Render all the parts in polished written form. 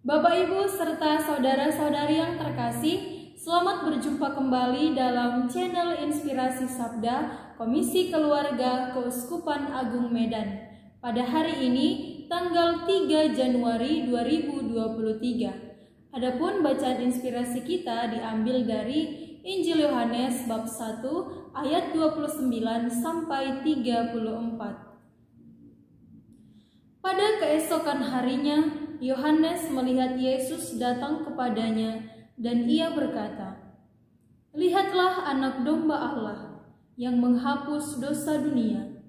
Bapak, Ibu, serta saudara-saudari yang terkasih, selamat berjumpa kembali dalam channel Inspirasi Sabda Komisi Keluarga Keuskupan Agung Medan. Pada hari ini, tanggal 3 Januari 2023. Adapun bacaan inspirasi kita diambil dari Injil Yohanes bab 1 ayat 29 sampai 34. Pada keesokan harinya, Yohanes melihat Yesus datang kepadanya dan ia berkata, "Lihatlah anak domba Allah yang menghapus dosa dunia.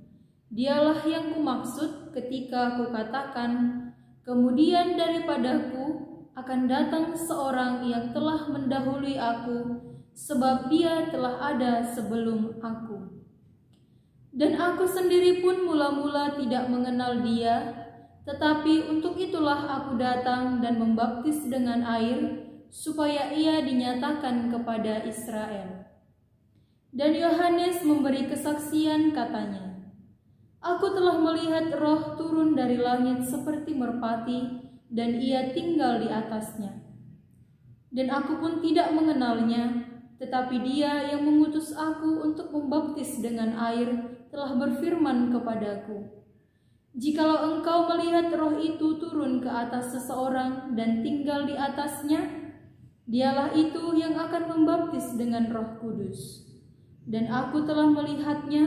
Dialah yang kumaksud ketika kukatakan, kemudian daripadaku akan datang seorang yang telah mendahului aku, sebab dia telah ada sebelum aku. Dan aku sendiri pun mula-mula tidak mengenal dia, tetapi untuk itulah aku datang dan membaptis dengan air, supaya ia dinyatakan kepada Israel." Dan Yohanes memberi kesaksian katanya, "Aku telah melihat Roh turun dari langit seperti merpati, dan ia tinggal di atasnya. Dan aku pun tidak mengenalnya, tetapi dia yang mengutus aku untuk membaptis dengan air telah berfirman kepadaku, jikalau engkau melihat Roh itu turun ke atas seseorang dan tinggal di atasnya, dialah itu yang akan membaptis dengan Roh Kudus. Dan aku telah melihatnya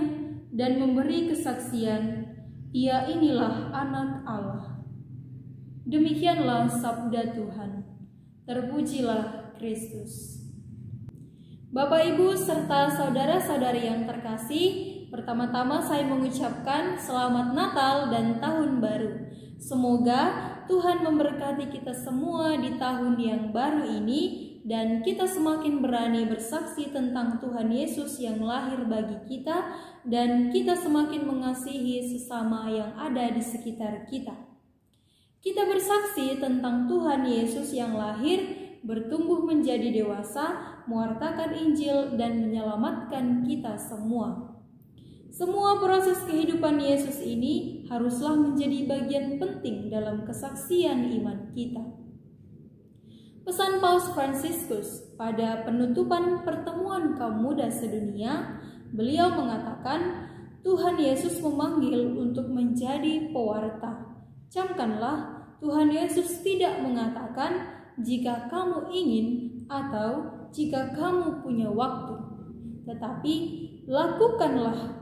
dan memberi kesaksian, ia inilah Anak Allah." Demikianlah sabda Tuhan. Terpujilah Kristus. Bapak, Ibu, serta saudara-saudari yang terkasih, pertama-tama saya mengucapkan Selamat Natal dan Tahun Baru. Semoga Tuhan memberkati kita semua di tahun yang baru ini, dan kita semakin berani bersaksi tentang Tuhan Yesus yang lahir bagi kita, dan kita semakin mengasihi sesama yang ada di sekitar kita. Kita bersaksi tentang Tuhan Yesus yang lahir, bertumbuh menjadi dewasa, mewartakan Injil, dan menyelamatkan kita semua. Semua proses kehidupan Yesus ini haruslah menjadi bagian penting dalam kesaksian iman kita. Pesan Paus Fransiskus pada penutupan pertemuan kaum muda sedunia, beliau mengatakan, Tuhan Yesus memanggil untuk menjadi pewarta. Camkanlah, Tuhan Yesus tidak mengatakan jika kamu ingin atau jika kamu punya waktu, tetapi lakukanlah.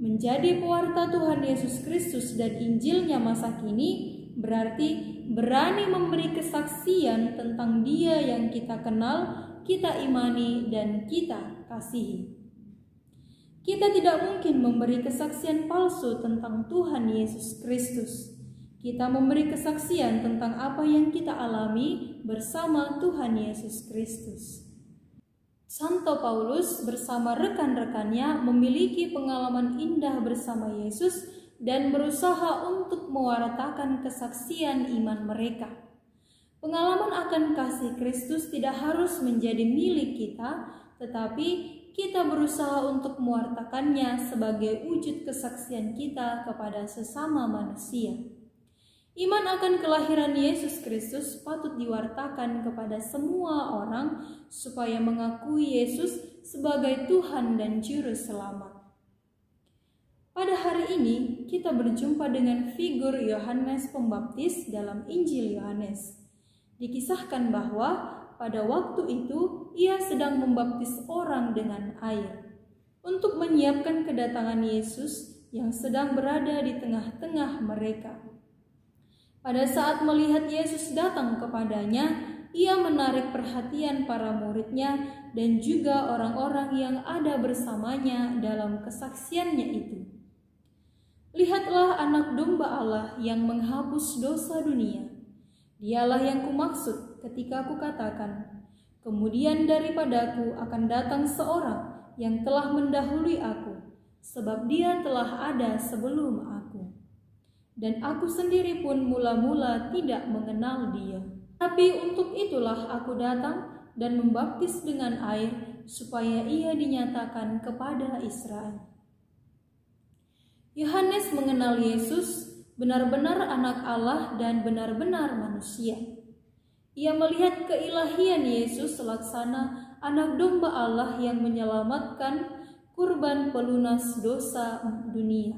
Menjadi pewarta Tuhan Yesus Kristus dan Injilnya masa kini berarti berani memberi kesaksian tentang Dia yang kita kenal, kita imani, dan kita kasihi. Kita tidak mungkin memberi kesaksian palsu tentang Tuhan Yesus Kristus. Kita memberi kesaksian tentang apa yang kita alami bersama Tuhan Yesus Kristus. Santo Paulus bersama rekan-rekannya memiliki pengalaman indah bersama Yesus dan berusaha untuk mewartakan kesaksian iman mereka. Pengalaman akan kasih Kristus tidak harus menjadi milik kita, tetapi kita berusaha untuk mewartakannya sebagai wujud kesaksian kita kepada sesama manusia. Iman akan kelahiran Yesus Kristus patut diwartakan kepada semua orang supaya mengakui Yesus sebagai Tuhan dan Juru Selamat. Pada hari ini kita berjumpa dengan figur Yohanes Pembaptis dalam Injil Yohanes. Dikisahkan bahwa pada waktu itu ia sedang membaptis orang dengan air untuk menyiapkan kedatangan Yesus yang sedang berada di tengah-tengah mereka. Pada saat melihat Yesus datang kepadanya, ia menarik perhatian para muridnya dan juga orang-orang yang ada bersamanya dalam kesaksiannya itu. "Lihatlah anak domba Allah yang menghapus dosa dunia. Dialah yang kumaksud ketika kukatakan, kemudian daripadaku akan datang seorang yang telah mendahului aku, sebab dia telah ada sebelum aku. Dan aku sendiri pun mula-mula tidak mengenal dia. Tapi untuk itulah aku datang dan membaptis dengan air, supaya ia dinyatakan kepada Israel." Yohanes mengenal Yesus benar-benar anak Allah dan benar-benar manusia. Ia melihat keilahian Yesus laksana anak domba Allah yang menyelamatkan kurban pelunas dosa dunia.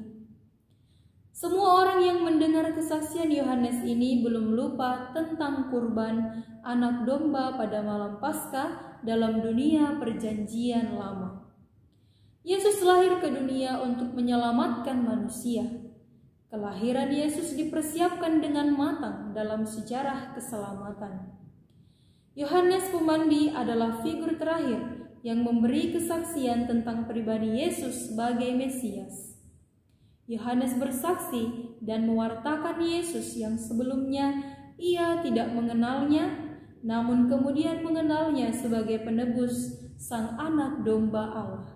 Semua orang yang mendengar kesaksian Yohanes ini belum lupa tentang kurban anak domba pada malam Paskah dalam dunia perjanjian lama. Yesus lahir ke dunia untuk menyelamatkan manusia. Kelahiran Yesus dipersiapkan dengan matang dalam sejarah keselamatan. Yohanes Pemandi adalah figur terakhir yang memberi kesaksian tentang pribadi Yesus sebagai Mesias. Yohanes bersaksi dan mewartakan Yesus yang sebelumnya ia tidak mengenalnya, namun kemudian mengenalnya sebagai penebus Sang Anak Domba Allah.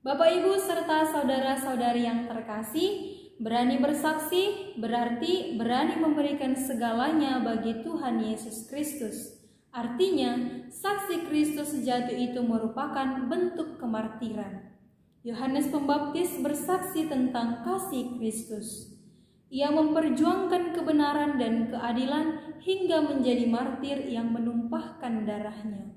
Bapak, Ibu, serta saudara-saudari yang terkasih, berani bersaksi berarti berani memberikan segalanya bagi Tuhan Yesus Kristus. Artinya, saksi Kristus sejati itu merupakan bentuk kemartiran. Yohanes Pembaptis bersaksi tentang kasih Kristus. Ia memperjuangkan kebenaran dan keadilan hingga menjadi martir yang menumpahkan darahnya.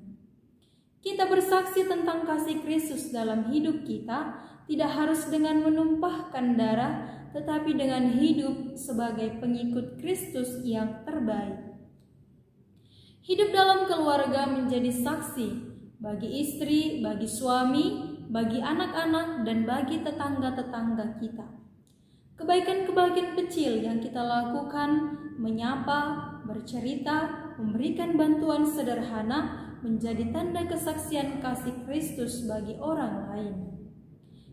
Kita bersaksi tentang kasih Kristus dalam hidup kita tidak harus dengan menumpahkan darah, tetapi dengan hidup sebagai pengikut Kristus yang terbaik. Hidup dalam keluarga menjadi saksi bagi istri, bagi suami, bagi anak-anak, dan bagi tetangga-tetangga kita. Kebaikan-kebaikan kecil yang kita lakukan, menyapa, bercerita, memberikan bantuan sederhana, menjadi tanda kesaksian kasih Kristus bagi orang lain.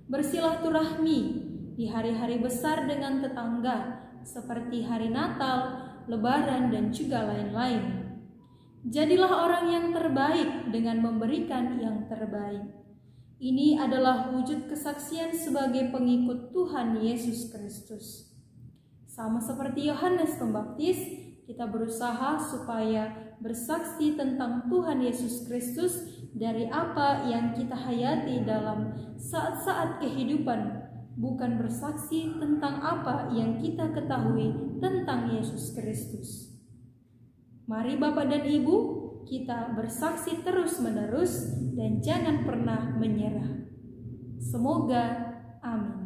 Bersilaturahmi di hari-hari besar dengan tetangga, seperti hari Natal, Lebaran, dan juga lain-lain. Jadilah orang yang terbaik dengan memberikan yang terbaik. Ini adalah wujud kesaksian sebagai pengikut Tuhan Yesus Kristus. Sama seperti Yohanes Pembaptis, kita berusaha supaya bersaksi tentang Tuhan Yesus Kristus dari apa yang kita hayati dalam saat-saat kehidupan, bukan bersaksi tentang apa yang kita ketahui tentang Yesus Kristus. Mari Bapak dan Ibu, kita bersaksi terus-menerus dan jangan pernah menyerah. Semoga amin.